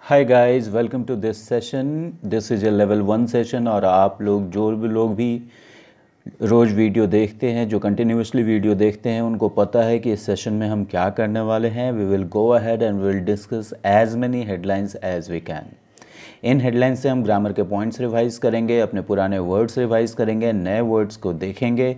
Hi guys, welcome to this session. This is a level 1 session. और आप लोग जो भी लोग भी रोज़ वीडियो देखते हैं, जो कंटिन्यूसली वीडियो देखते हैं, उनको पता है कि इस सेशन में हम क्या करने वाले हैं। We will go ahead and will discuss as many headlines as we can. इन हेडलाइंस से हम ग्रामर के पॉइंट्स रिवाइज़ करेंगे, अपने पुराने वर्ड्स रिवाइज़ करेंगे, नए वर्ड्स को देखेंगे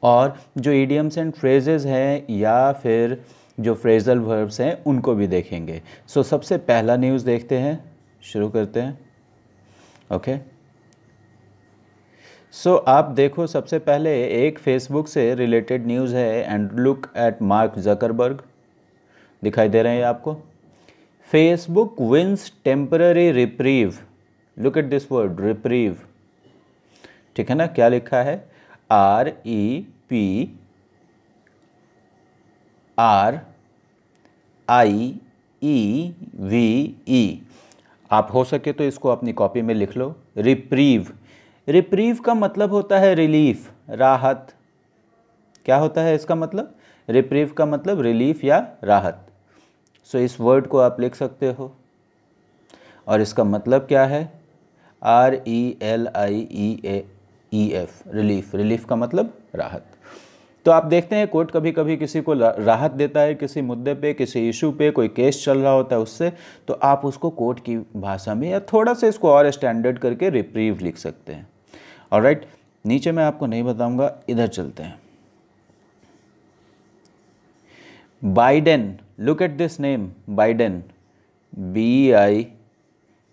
और जो इडियम्स एंड फ्रेजेस हैं या फिर जो फ्रेजल वर्ब्स हैं उनको भी देखेंगे। सो सबसे पहला न्यूज़ देखते हैं, शुरू करते हैं। ओके, सो आप देखो, सबसे पहले एक फेसबुक से रिलेटेड न्यूज़ है। And look at Mark Zuckerberg, दिखाई दे रहे हैं आपको। Facebook wins temporary reprieve. Look at this word reprieve, ठीक है ना। क्या लिखा है? REPRIEVE। आप हो सके तो इसको अपनी कॉपी में लिख लो। रिप्रीव, रिप्रीव का मतलब होता है रिलीफ, राहत। क्या होता है इसका मतलब? रिप्रीव का मतलब रिलीफ या राहत। सो इस वर्ड को आप लिख सकते हो। और इसका मतलब क्या है? RELIEF, relief. रिलीफ का मतलब राहत। तो आप देखते हैं कोर्ट कभी कभी किसी को राहत देता है किसी मुद्दे पे, किसी इशू पे, कोई केस चल रहा होता है उससे, तो आप उसको कोर्ट की भाषा में या थोड़ा सा इसको और स्टैंडर्ड करके रिप्रीव लिख सकते हैं। ऑलराइट, नीचे मैं आपको नहीं बताऊंगा, इधर चलते हैं। Biden, look at this name, Biden,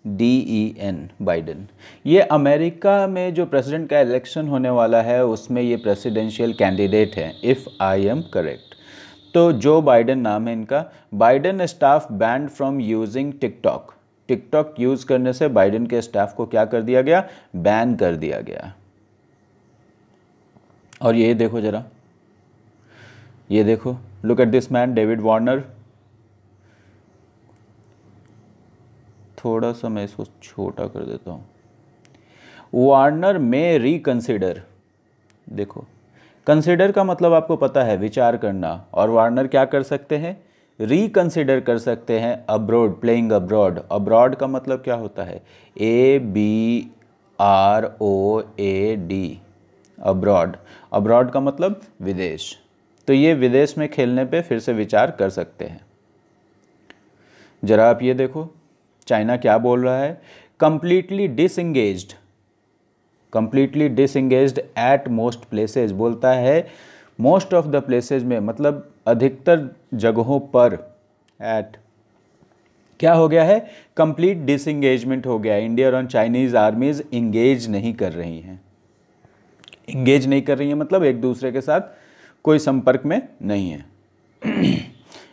BIDEN, Biden. ये अमेरिका में जो प्रेसिडेंट का इलेक्शन होने वाला है उसमें ये प्रेसिडेंशियल कैंडिडेट हैं, इफ़ आई एम करेक्ट। तो जो बाइडेन नाम है इनका। Biden staff banned from using TikTok. TikTok use करने से बाइडेन के स्टाफ को क्या कर दिया गया? बैन कर दिया गया। और ये देखो ज़रा, ये देखो, look at this man, David Warner. थोड़ा सा मैं इसको छोटा कर देता हूँ। वार्नर में रिकंसिडर। देखो, कंसिडर का मतलब आपको पता है, विचार करना। और वार्नर क्या कर सकते हैं? रिकंसिडर कर सकते हैं। Abroad, playing abroad. अब्रॉड का मतलब क्या होता है? ABROAD, abroad. अब्रॉड का मतलब विदेश। तो ये विदेश में खेलने पे फिर से विचार कर सकते हैं। जरा आप ये देखो, चाइना क्या बोल रहा है? Completely disengaged. Completely disengaged at most places, बोलता है मोस्ट ऑफ द प्लेसेस में, मतलब अधिकतर जगहों पर। एट क्या हो गया है? कंप्लीट डिसएंगेजमेंट हो गया। इंडियन और चाइनीज आर्मीज इंगेज नहीं कर रही हैं। इंगेज नहीं कर रही हैं मतलब एक दूसरे के साथ कोई संपर्क में नहीं है।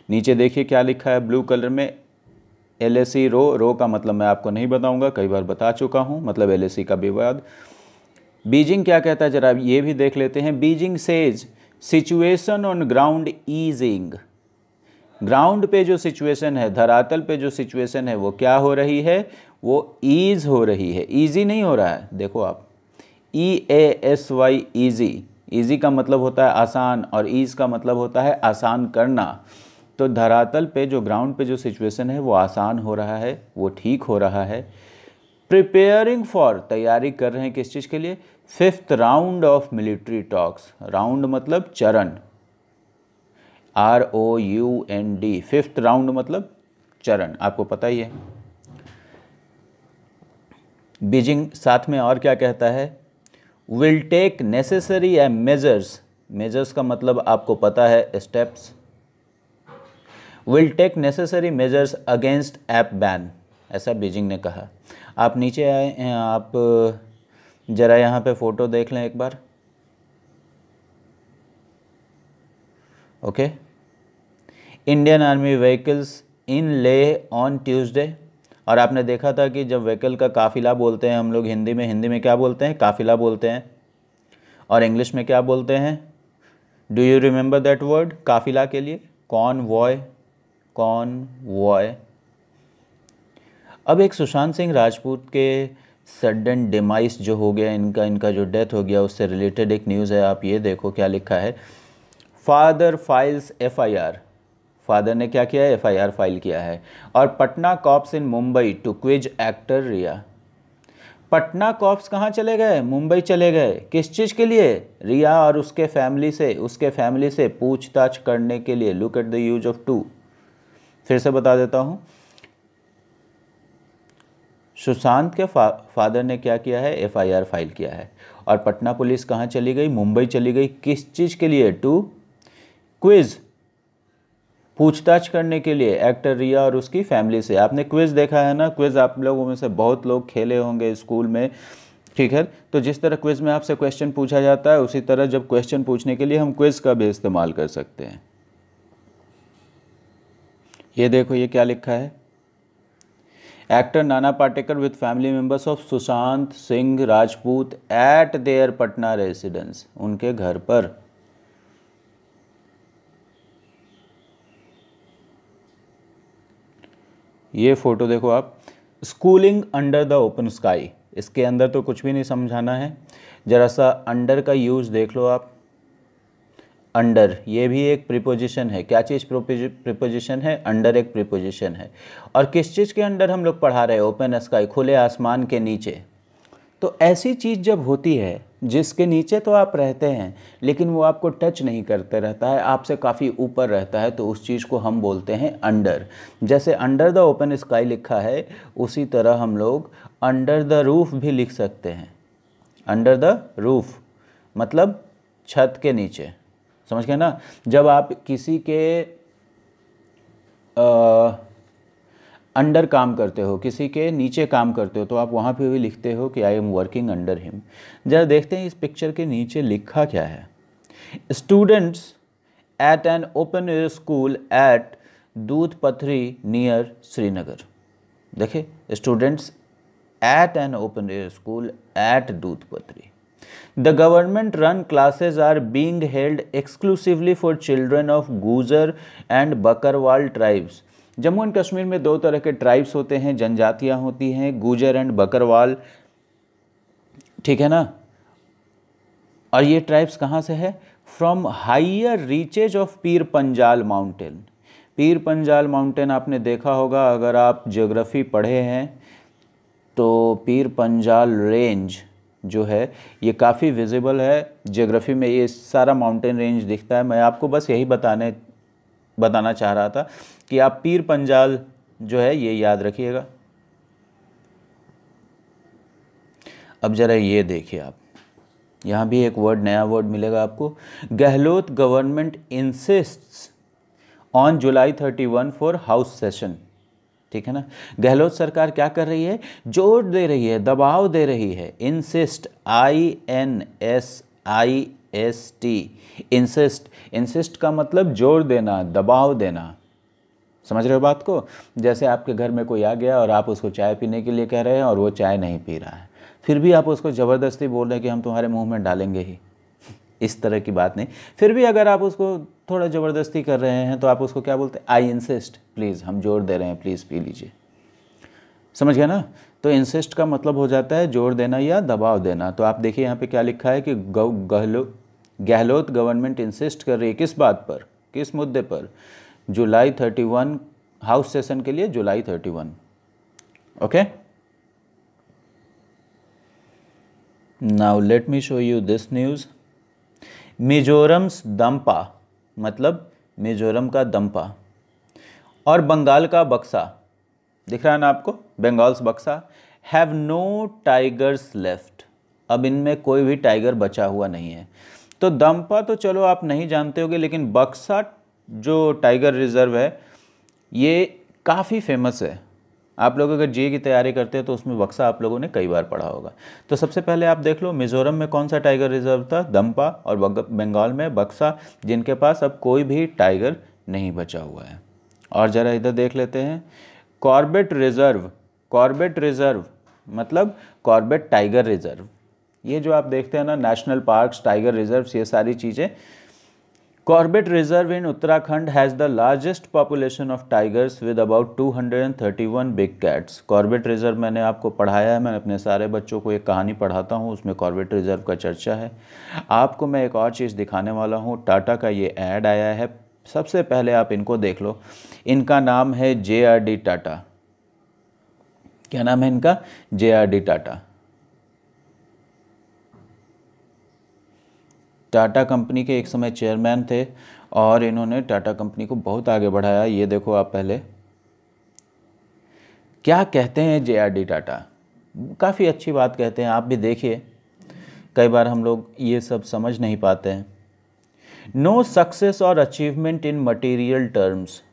नीचे देखिए क्या लिखा है ब्लू कलर में, LAC रो का मतलब मैं आपको नहीं बताऊंगा, कई बार बता चुका हूं, मतलब LAC का विवाद। बीजिंग क्या कहता है जरा ये भी देख लेते हैं। Beijing says situation on ground easing. Ground पे जो सिचुएशन है, धरातल पे जो सिचुएशन है, वो क्या हो रही है? वो ईज हो रही है, ईजी नहीं हो रहा है। देखो आप, EASY, ईजी। ईजी का मतलब होता है आसान और ईज का मतलब होता है आसान करना। तो धरातल पे जो, ग्राउंड पे जो सिचुएशन है वो आसान हो रहा है, वो ठीक हो रहा है। प्रिपेयरिंग फॉर, तैयारी कर रहे हैं किस चीज़ के लिए? 5th round of military talks. Round मतलब चरण, ROUND। 5th राउंड मतलब चरण, आपको पता ही है। बीजिंग साथ में और क्या कहता है? Will take necessary measures. Measures का मतलब आपको पता है, steps. Will take necessary measures against app ban, ऐसा बीजिंग ने कहा। आप नीचे आए, आप जरा यहाँ पे फ़ोटो देख लें एक बार। Okay, Indian army vehicles in Leh on Tuesday. और आपने देखा था कि जब व्हीकल का काफिला बोलते हैं हम लोग हिंदी में क्या बोलते हैं? काफिला बोलते हैं। और इंग्लिश में क्या बोलते हैं? Do you remember that word? काफिला के लिए कॉनवॉय, कॉनवॉय। अब एक सुशांत सिंह राजपूत के सडन डिमाइस जो हो गया, इनका जो डेथ हो गया, उससे रिलेटेड एक न्यूज़ है। आप ये देखो क्या लिखा है। Father files FIR। फादर ने क्या किया है, एफआईआर फाइल किया है। और Patna cops in Mumbai to quiz actor Rhea. Patna cops कहाँ चले गए, मुंबई चले गए, किस चीज़ के लिए, रिया और उसके फैमिली से पूछताछ करने के लिए। Look at the use of to. फिर से बता देता हूँ, सुशांत के फादर ने क्या किया है, एफआईआर फाइल किया है। और पटना पुलिस कहाँ चली गई, मुंबई चली गई, किस चीज़ के लिए, टू क्विज, पूछताछ करने के लिए एक्टर रिया और उसकी फैमिली से। आपने क्विज देखा है ना, क्विज आप लोगों में से बहुत लोग खेले होंगे स्कूल में, ठीक है। तो जिस तरह क्विज में आपसे क्वेश्चन पूछा जाता है, उसी तरह जब क्वेश्चन पूछने के लिए हम क्विज का भी इस्तेमाल कर सकते हैं। ये देखो ये क्या लिखा है, actor Nana Patekar with family members of Sushant Singh Rajput eight there Patna residence, उनके घर पर। ये फोटो देखो आप, schooling under the open sky. इसके अंदर तो कुछ भी नहीं समझाना है, जरा सा अंडर का यूज देख लो आप। अंडर, ये भी एक प्रीपोजिशन है। क्या चीज़ प्रीपोजिशन है, अंडर एक प्रीपोजिशन है। और किस चीज़ के अंडर हम लोग पढ़ा रहे हैं, ओपन स्काई, खुले आसमान के नीचे। तो ऐसी चीज़ जब होती है जिसके नीचे तो आप रहते हैं लेकिन वो आपको टच नहीं करते रहता है, आपसे काफ़ी ऊपर रहता है, तो उस चीज़ को हम बोलते हैं अंडर। जैसे अंडर द ओपन स्काई लिखा है, उसी तरह हम लोग अंडर द रूफ भी लिख सकते हैं। अंडर द रूफ मतलब छत के नीचे, समझ गए ना। जब आप किसी के अंडर काम करते हो, किसी के नीचे काम करते हो, तो आप वहाँ पे भी लिखते हो कि I am working under him. जरा देखते हैं इस पिक्चर के नीचे लिखा क्या है। Students at an open air school at Doodhpathri near Srinagar. देखिए, students at an open air school at Doodhpathri. The government run classes are being held exclusively for children of गुजर and Bakarwal tribes. Jammu and Kashmir में दो तरह के tribes होते हैं, जनजातियां होती हैं, गुजर एंड बकरवाल, ठीक है ना। और ये ट्राइब्स कहाँ से है, from higher reaches of Pir Panjal mountain. Pir Panjal mountain आपने देखा होगा अगर आप ज्योग्राफी पढ़े हैं तो। पीर पंजाल रेंज जो है ये काफ़ी विजिबल है ज्योग्राफी में, ये सारा माउंटेन रेंज दिखता है। मैं आपको बस यही बताना चाह रहा था कि आप पीर पंजाल जो है ये याद रखिएगा। अब जरा ये देखिए आप, यहाँ भी एक वर्ड, नया वर्ड मिलेगा आपको। Gehlot government इंसिस्ट्स on July 31 for house session, ठीक है ना। गहलोत सरकार क्या कर रही है, जोर दे रही है, दबाव दे रही है। Insist, INSIST, insist. इंसिस्ट का मतलब जोर देना, दबाव देना, समझ रहे हो बात को। जैसे आपके घर में कोई आ गया और आप उसको चाय पीने के लिए कह रहे हैं और वो चाय नहीं पी रहा है, फिर भी आप उसको ज़बरदस्ती बोल रहे हैं कि हम तुम्हारे मुंह में डालेंगे ही, इस तरह की बात नहीं। फिर भी अगर आप उसको थोड़ा ज़बरदस्ती कर रहे हैं तो आप उसको क्या बोलते हैं, आई इंसिस्ट, प्लीज़ हम जोर दे रहे हैं, प्लीज़ पी लीजिए, समझ गया ना। तो इंसिस्ट का मतलब हो जाता है जोर देना या दबाव देना। तो आप देखिए यहाँ पे क्या लिखा है कि गहलोत गवर्नमेंट इंसिस्ट कर रही है किस बात पर, किस मुद्दे पर, जुलाई 31 हाउस सेशन के लिए, जुलाई 31, okay. Now let me show you this news. Mizoram's Dampa मतलब मिजोरम का दम्पा और बंगाल का बक्सा, दिख रहा है ना आपको, बंगाल्स बक्सा, हैव नो टाइगर्स लेफ्ट। अब इनमें कोई भी टाइगर बचा हुआ नहीं है। तो दम्पा तो चलो आप नहीं जानते होगे, लेकिन बक्सा जो टाइगर रिजर्व है ये काफ़ी फेमस है। आप लोग अगर जे की तैयारी करते हैं तो उसमें बक्सा आप लोगों ने कई बार पढ़ा होगा। तो सबसे पहले आप देख लो, मिजोरम में कौन सा टाइगर रिजर्व था, दम्पा, और बंगाल में बक्सा, जिनके पास अब कोई भी टाइगर नहीं बचा हुआ है। और ज़रा इधर देख लेते हैं, कॉर्बेट रिजर्व। कॉर्बेट रिजर्व मतलब कॉर्बेट टाइगर रिजर्व। ये जो आप देखते हैं ना, नेशनल पार्क्स, टाइगर रिजर्व्स, ये सारी चीज़ें। Corbett reserve in Uttarakhand has the largest population of tigers with about 231 big cats. Corbett reserve मैंने आपको पढ़ाया है, मैं अपने सारे बच्चों को एक कहानी पढ़ाता हूँ, उसमें कॉर्बेट रिजर्व का चर्चा है। आपको मैं एक और चीज़ दिखाने वाला हूँ, टाटा का ये ऐड आया है सबसे पहले आप इनको देख लो। इनका नाम है JRD टाटा। क्या नाम है इनका? JRD टाटा। टाटा कंपनी के एक समय चेयरमैन थे और इन्होंने टाटा कंपनी को बहुत आगे बढ़ाया। ये देखो आप पहले क्या कहते हैं JRD टाटा, काफ़ी अच्छी बात कहते हैं। आप भी देखिए, कई बार हम लोग ये सब समझ नहीं पाते हैं। नो सक्सेस और achievement in material terms,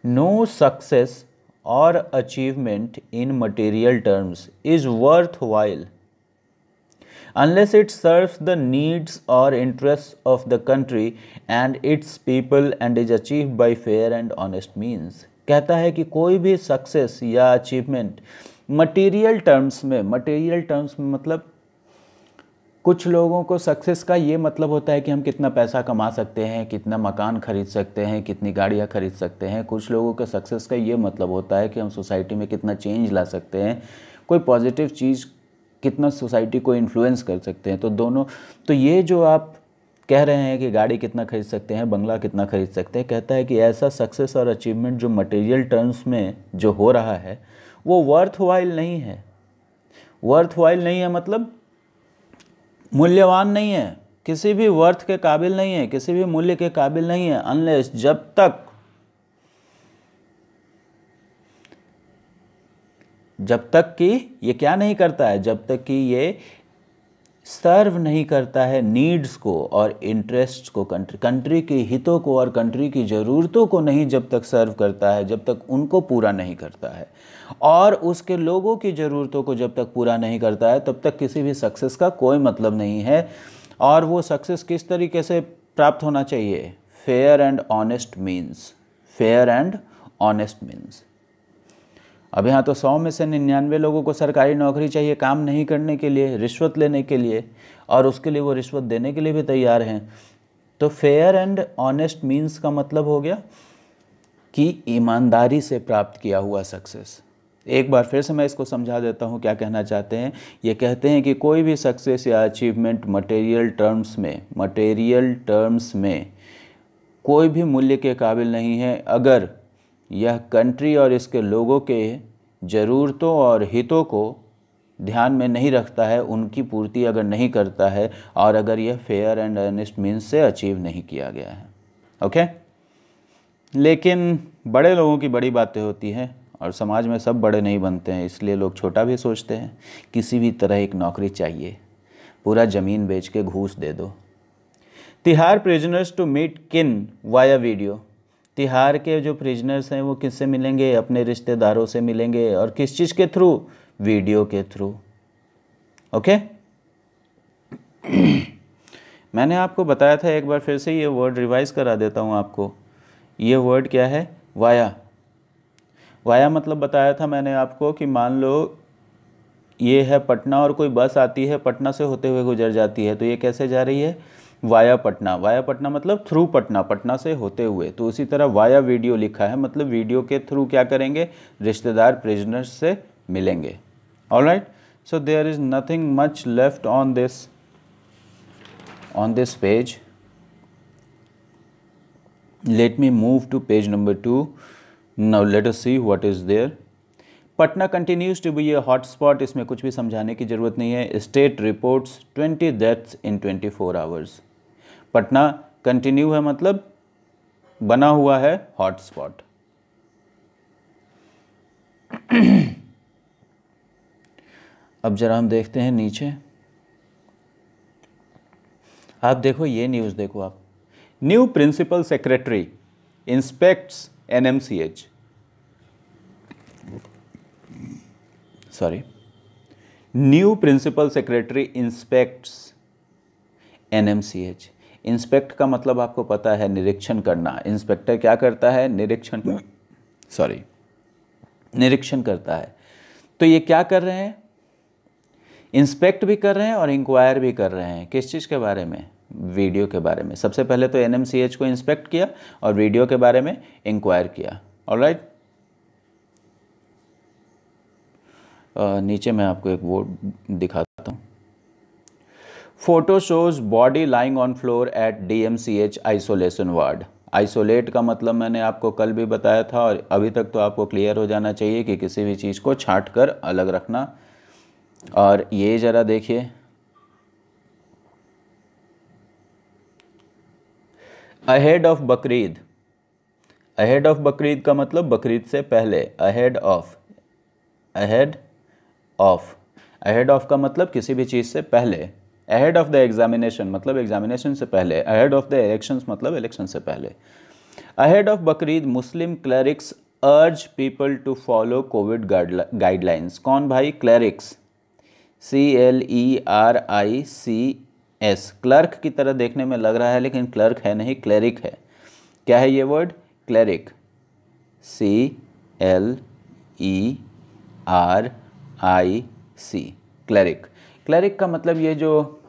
no success और achievement in material terms is worthwhile unless it serves the needs or interests of the country and its people and is achieved by fair and honest means। कहता है कि कोई भी success या achievement material terms में मतलब कुछ लोगों को सक्सेस का ये मतलब होता है कि हम कितना पैसा कमा सकते हैं, कितना मकान खरीद सकते हैं, कितनी गाड़ियाँ खरीद सकते हैं। कुछ लोगों के सक्सेस का ये मतलब होता है कि हम सोसाइटी में कितना चेंज ला सकते हैं, कोई पॉजिटिव चीज़ कितना सोसाइटी को इन्फ्लुएंस कर सकते हैं। तो दोनों, तो ये जो आप कह रहे हैं कि गाड़ी कितना खरीद सकते हैं, बंगला कितना खरीद सकते हैं, कहता है कि ऐसा सक्सेस और अचीवमेंट जो मटेरियल टर्म्स में जो हो रहा है वो वर्थ वाइल नहीं है। वर्थ वाइल नहीं है मतलब मूल्यवान नहीं है, किसी भी वर्थ के काबिल नहीं है, किसी भी मूल्य के काबिल नहीं है, अनलेस जब तक कि ये क्या नहीं करता है, जब तक कि ये सर्व नहीं करता है नीड्स को और इंटरेस्ट्स को, कंट्री के हितों को और कंट्री की ज़रूरतों को नहीं जब तक सर्व करता है, जब तक उनको पूरा नहीं करता है और उसके लोगों की ज़रूरतों को जब तक पूरा नहीं करता है, तब तक किसी भी सक्सेस का कोई मतलब नहीं है। और वो सक्सेस किस तरीके से प्राप्त होना चाहिए? Fair and honest means, fair and honest means. अब यहाँ तो 100 में से 99 लोगों को सरकारी नौकरी चाहिए काम नहीं करने के लिए, रिश्वत लेने के लिए, और उसके लिए वो रिश्वत देने के लिए भी तैयार हैं। तो फेयर एंड ऑनेस्ट मीन्स का मतलब हो गया कि ईमानदारी से प्राप्त किया हुआ सक्सेस। एक बार फिर से मैं इसको समझा देता हूँ क्या कहना चाहते हैं। ये कहते हैं कि कोई भी सक्सेस या अचीवमेंट मटेरियल टर्म्स में कोई भी मूल्य के काबिल नहीं है अगर यह कंट्री और इसके लोगों के ज़रूरतों और हितों को ध्यान में नहीं रखता है, उनकी पूर्ति अगर नहीं करता है, और अगर यह फेयर एंड अर्नेस्ट मीन्स से अचीव नहीं किया गया है। ओके, लेकिन बड़े लोगों की बड़ी बातें होती हैं और समाज में सब बड़े नहीं बनते हैं, इसलिए लोग छोटा भी सोचते हैं। किसी भी तरह एक नौकरी चाहिए, पूरा ज़मीन बेच के घूस दे दो। तिहाड़ प्रिजनर्स टू मीट किन वाया वीडियो, तिहाड़ के जो प्रिजनर्स हैं वो किससे मिलेंगे? अपने रिश्तेदारों से मिलेंगे, और किस चीज़ के थ्रू? वीडियो के थ्रू। ओके, मैंने आपको बताया था, एक बार फिर से ये वर्ड रिवाइज करा देता हूँ आपको। ये वर्ड क्या है? वाया। वाया मतलब बताया था मैंने आपको कि मान लो ये है पटना और कोई बस आती है, पटना से होते हुए गुजर जाती है, तो ये कैसे जा रही है? वाया पटना। वाया पटना मतलब थ्रू पटना, पटना से होते हुए। तो उसी तरह वाया वीडियो लिखा है, मतलब वीडियो के थ्रू क्या करेंगे? रिश्तेदार प्रिजनर्स से मिलेंगे। Alright, so there is nothing much left on this page. Let me move to page number 2। Now let us see what is there. Patna continues to be a hotspot, इसमें कुछ भी समझाने की जरूरत नहीं है। State reports 20 deaths in 24 hours. Patna continue है मतलब बना हुआ है हॉटस्पॉट। अब जरा हम देखते हैं नीचे। आप देखो ये न्यूज़ देखो आप। New principal secretary inspects NMCH, sorry, new principal secretary inspects NMCH। Inspect का मतलब आपको पता है निरीक्षण करना। इंस्पेक्टर क्या करता है? निरीक्षण करता है। तो ये क्या कर रहे हैं? इंस्पेक्ट भी कर रहे हैं और इंक्वायर भी कर रहे हैं। किस चीज़ के बारे में? वीडियो के बारे में। सबसे पहले तो NMCH को इंस्पेक्ट किया और वीडियो के बारे में इंक्वायर किया। ऑलराइट, नीचे मैं आपको एक वर्ड दिखाता हूँ। Photo shows body lying on floor at DMCH isolation ward. Isolate का मतलब मैंने आपको कल भी बताया था और अभी तक तो आपको क्लियर हो जाना चाहिए कि किसी भी चीज़ को छांट कर अलग रखना। और ये ज़रा देखिए, ahead of Bakrid. Ahead of Bakrid का मतलब बकरीद से पहले। Ahead of, ahead of, ahead of का मतलब किसी भी चीज़ से पहले। अहेड ऑफ द एग्जामिनेशन मतलब एग्जामिनेशन से पहले। अहेड ऑफ द इलेक्शंस मतलब इलेक्शन से पहले। Ahead of Bakrid Muslim clerics urge people to follow covid guidelines. कौन भाई? Clerics, CLERICS। क्लर्क की तरह देखने में लग रहा है लेकिन क्लर्क है नहीं, क्लरिक है। क्या है ये word? Cleric, CLERIC, cleric. Cleric का मतलब ये जो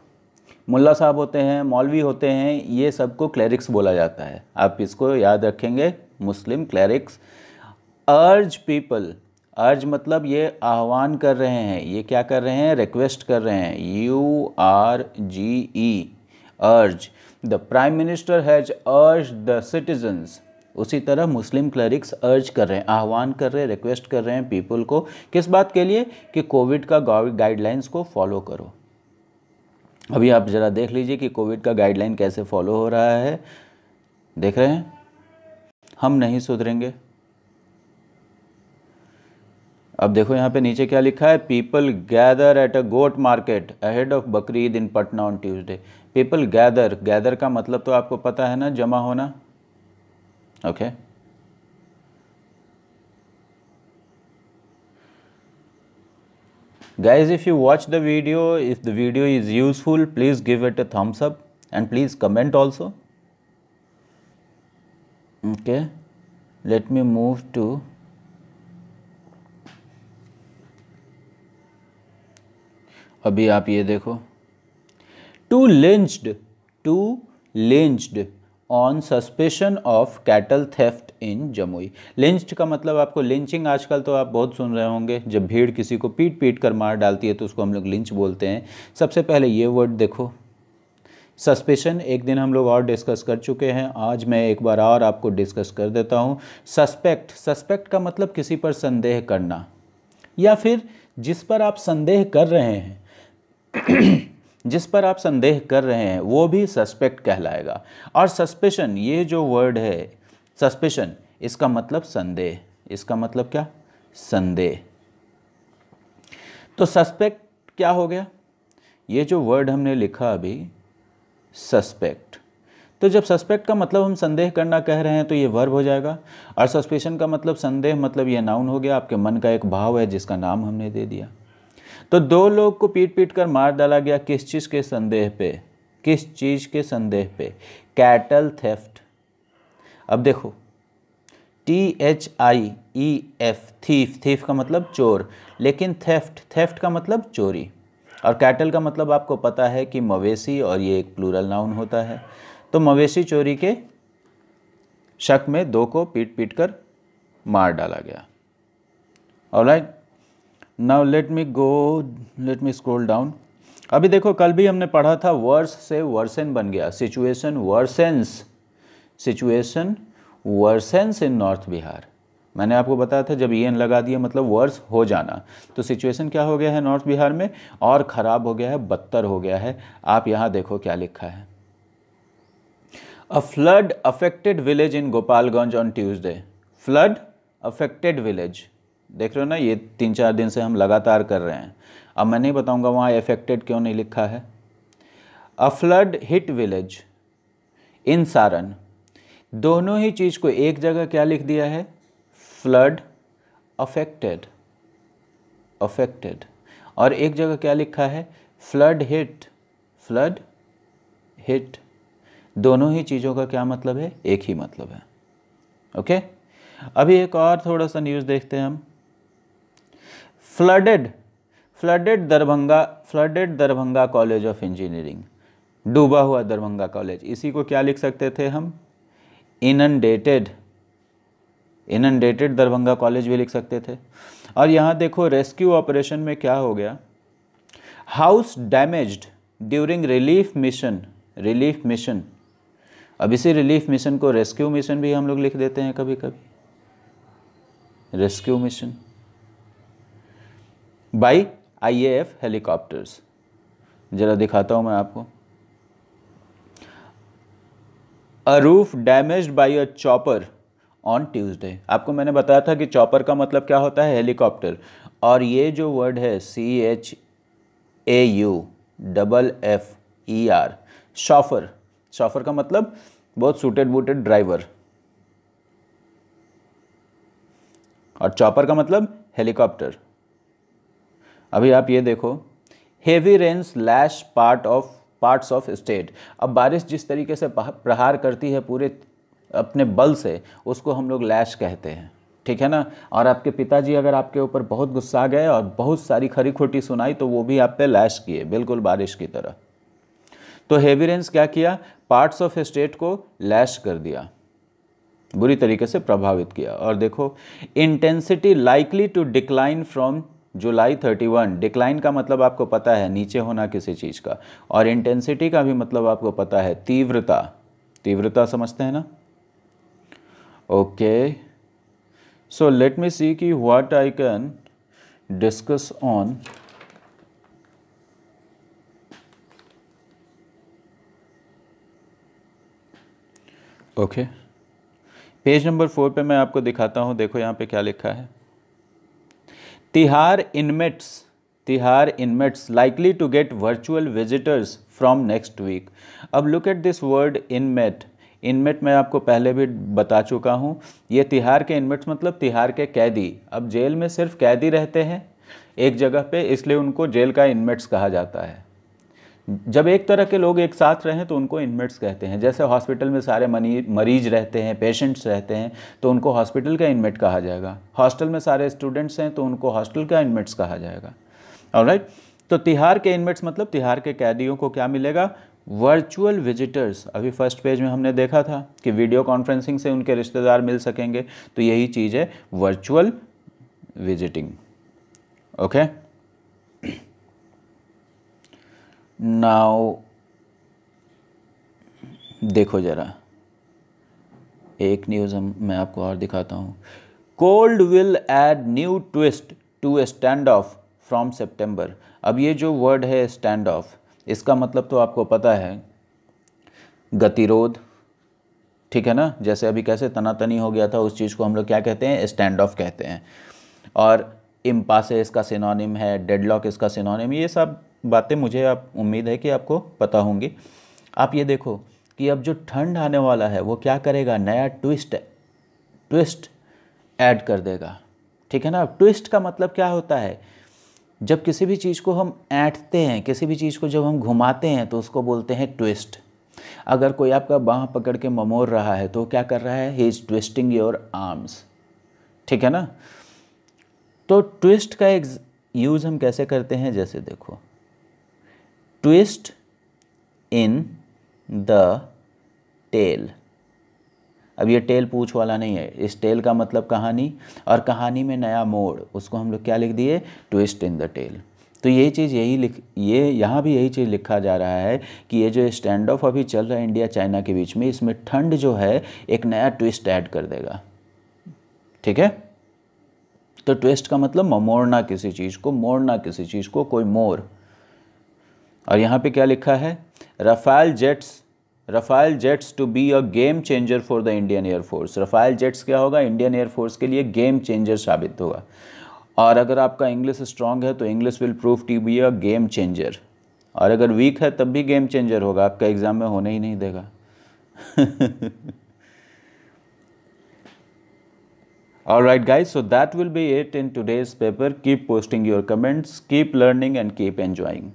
मुल्ला साहब होते हैं, मौलवी होते हैं, ये सबको क्लरिक्स बोला जाता है। आप इसको याद रखेंगे, मुस्लिम क्लरिक्स। अर्ज पीपल, अर्ज मतलब ये आह्वान कर रहे हैं, ये क्या कर रहे हैं? रिक्वेस्ट कर रहे हैं। URGE, अर्ज। द प्राइम मिनिस्टर हैज अर्ज द सिटीजन्स। उसी तरह मुस्लिम क्लरिक्स अर्ज कर रहे हैं, आह्वान कर रहे हैं, रिक्वेस्ट कर रहे हैं पीपल को। किस बात के लिए? कि कोविड का गाइडलाइंस को फॉलो करो। अभी आप ज़रा देख लीजिए कि कोविड का गाइडलाइन कैसे फॉलो हो रहा है। देख रहे हैं? हम नहीं सुधरेंगे। अब देखो यहाँ पे नीचे क्या लिखा है? People gather at a goat market ahead of Bakrid in Patna on Tuesday. People gather, gather का मतलब तो आपको पता है ना, जमा होना। Okay guys, if you watch the video, if the video is useful, please give it a thumbs up and please comment also. Okay, let me move to अभी आप ये देखो, two lynched on suspicion of cattle theft in Jamui. Lynched का मतलब आपको, lynching आजकल तो आप बहुत सुन रहे होंगे, जब भीड़ किसी को पीट पीट कर मार डालती है तो उसको हम लोग लिंच बोलते हैं। सबसे पहले ये वर्ड देखो, सस्पेशन एक दिन हम लोग और डिस्कस कर चुके हैं, आज मैं एक बार और आपको डिस्कस कर देता हूँ। सस्पेक्ट, सस्पेक्ट का मतलब किसी पर संदेह करना, या फिर जिस पर आप संदेह कर रहे हैं जिस पर आप संदेह कर रहे हैं वो भी सस्पेक्ट कहलाएगा। और सस्पेशन, ये जो वर्ड है सस्पेशन, इसका मतलब संदेह। इसका मतलब क्या? संदेह। तो सस्पेक्ट क्या हो गया? ये जो वर्ड हमने लिखा अभी, सस्पेक्ट। तो जब सस्पेक्ट का मतलब हम संदेह करना कह रहे हैं तो ये वर्ब हो जाएगा, और सस्पेशन का मतलब संदेह, मतलब ये नाउन हो गया। आपके मन का एक भाव है जिसका नाम हमने दे दिया। तो दो लोग को पीट पीट कर मार डाला गया, किस चीज़ के संदेह पे? किस चीज़ के संदेह पे? Cattle theft. अब देखो, THIEF, थीफ, थीफ का मतलब चोर, लेकिन थेफ्ट, थेफ्ट का मतलब चोरी। और कैटल का मतलब आपको पता है कि मवेशी, और ये एक प्लूरल नाउन होता है। तो मवेशी चोरी के शक में दो को पीट पीट कर मार डाला गया। ऑलराइट, नाउ लेट मी स्क्रॉल डाउन। अभी देखो, कल भी हमने पढ़ा था वर्स से वर्सन बन गया, सिचुएशन वर्सेंस, सिचुएशन वर्सेंस इन नॉर्थ बिहार। मैंने आपको बताया था जब EN लगा दिया मतलब वर्स हो जाना। तो सिचुएशन क्या हो गया है नॉर्थ बिहार में? और ख़राब हो गया है, बदतर हो गया है। आप यहाँ देखो क्या लिखा है, अ flood affected village in Gopalganj on Tuesday. Flood affected village, देख रहे हो ना, ये 3-4 दिन से हम लगातार कर रहे हैं। अब मैं नहीं बताऊंगा वहाँ अफेक्टेड क्यों नहीं लिखा है। अ flood hit village in Saran. दोनों ही चीज़ को एक जगह क्या लिख दिया है? फ्लड अफेक्टेड, अफेक्टेड, और एक जगह क्या लिखा है? Flood hit, flood hit. दोनों ही चीज़ों का क्या मतलब है? एक ही मतलब है। ओके, अभी एक और थोड़ा सा न्यूज़ देखते हैं हम। Flooded Darbhanga college of engineering. डूबा हुआ दरभंगा कॉलेज, इसी को क्या लिख सकते थे हम? इनंडेटेड दरभंगा कॉलेज भी लिख सकते थे। और यहाँ देखो, रेस्क्यू ऑपरेशन में क्या हो गया? House damaged during relief mission. अब इसी रिलीफ मिशन को रेस्क्यू मिशन भी हम लोग लिख देते हैं कभी कभी, rescue mission by IAF helicopters. जरा दिखाता हूं मैं आपको। A roof damaged by a chopper on Tuesday. आपको मैंने बताया था कि चॉपर का मतलब क्या होता है, हेलीकॉप्टर। और ये जो वर्ड है CHAUFFER, शॉफर। शॉफर का मतलब बहुत सूटेड बूटेड ड्राइवर, और चॉपर का मतलब हेलीकॉप्टर। अभी आप ये देखो, heavy rains lash parts of state. अब बारिश जिस तरीके से प्रहार करती है पूरे अपने बल से, उसको हम लोग लैश कहते हैं, ठीक है ना। और आपके पिताजी अगर आपके ऊपर बहुत गुस्सा गए और बहुत सारी खरी खोटी सुनाई, तो वो भी आप पे लैश किए, बिल्कुल बारिश की तरह। तो हेवी रेन्स क्या किया, पार्ट्स ऑफ स्टेट को लैश कर दिया, बुरी तरीके से प्रभावित किया। और देखो, intensity likely to decline from July 31। Decline का मतलब आपको पता है नीचे होना किसी चीज़ का, और इंटेंसिटी का भी मतलब आपको पता है तीव्रता। तीव्रता समझते हैं ना। ओके, सो लेट मी सी कि what I can discuss on okay. Page number 4 पे मैं आपको दिखाता हूँ। देखो यहाँ पे क्या लिखा है, Tihar inmates likely to get virtual visitors from next week. अब look at this word inmate. Inmate मैं आपको पहले भी बता चुका हूँ, ये तिहाड़ के इनमेट्स मतलब तिहाड़ के कैदी। अब जेल में सिर्फ कैदी रहते हैं एक जगह पे, इसलिए उनको जेल का इनमेट्स कहा जाता है। जब एक तरह के लोग एक साथ रहें तो उनको इनमेट्स कहते हैं। जैसे हॉस्पिटल में सारे मरीज रहते हैं, पेशेंट्स रहते हैं, तो उनको हॉस्पिटल का इनमेट कहा जाएगा। हॉस्टल में सारे स्टूडेंट्स हैं तो उनको हॉस्टल का इनमेट्स कहा जाएगा। ऑलराइट, तो तिहाड़ के इनमेट्स मतलब तिहाड़ के कैदियों को क्या मिलेगा, वर्चुअल विजिटर्स। अभी फर्स्ट पेज में हमने देखा था कि वीडियो कॉन्फ्रेंसिंग से उनके रिश्तेदार मिल सकेंगे, तो यही चीज़ है वर्चुअल विजिटिंग। ओके, नाउ देखो जरा एक न्यूज़ मैं आपको और दिखाता हूँ। Cold will add new twist to standoff from September. अब ये जो वर्ड है स्टैंड ऑफ, इसका मतलब तो आपको पता है गतिरोध, ठीक है ना। जैसे अभी कैसे तनातनी हो गया था, उस चीज़ को हम लोग क्या कहते हैं, स्टैंड ऑफ कहते हैं। और इम्पासे इसका सिनोनिम है, डेडलॉक इसका सिनोनिम। ये सब बातें मुझे आप उम्मीद है कि आपको पता होंगी। आप ये देखो कि अब जो ठंड आने वाला है वो क्या करेगा, नया ट्विस्ट ऐड कर देगा, ठीक है ना। ट्विस्ट का मतलब क्या होता है, जब किसी भी चीज़ को हम ऐंठते हैं, किसी भी चीज़ को जब हम घुमाते हैं तो उसको बोलते हैं ट्विस्ट। अगर कोई आपका बाँह पकड़ के ममोड़ रहा है तो क्या कर रहा है, he is twisting your arms, ठीक है ना। तो ट्विस्ट का एक यूज़ हम कैसे करते हैं, जैसे देखो, ट्विस्ट इन द टेल। अब ये टेल पूछ वाला नहीं है, इस टेल का मतलब कहानी, और कहानी में नया मोड़, उसको हम लोग क्या लिख दिए, ट्विस्ट इन द टेल। तो ये चीज़ ये यहाँ भी यही चीज़ लिखा जा रहा है कि ये जो स्टैंड ऑफ अभी चल रहा है इंडिया चाइना के बीच में, इसमें ठंड जो है एक नया ट्विस्ट ऐड कर देगा, ठीक है। तो ट्विस्ट का मतलब मोड़ना किसी चीज़ को, मोड़ना किसी चीज़ को, कोई मोड़। और यहाँ पे क्या लिखा है, Rafale jets to be a game changer for the Indian air force. Rafale jets क्या होगा, इंडियन एयरफोर्स के लिए गेम चेंजर साबित होगा। और अगर आपका इंग्लिश स्ट्रांग है तो English will prove to be a game changer, और अगर वीक है तब भी गेम चेंजर होगा, आपका एग्जाम में होने ही नहीं देगा। Alright guys, so that will be it in today's paper. Keep posting your comments, keep learning and keep enjoying.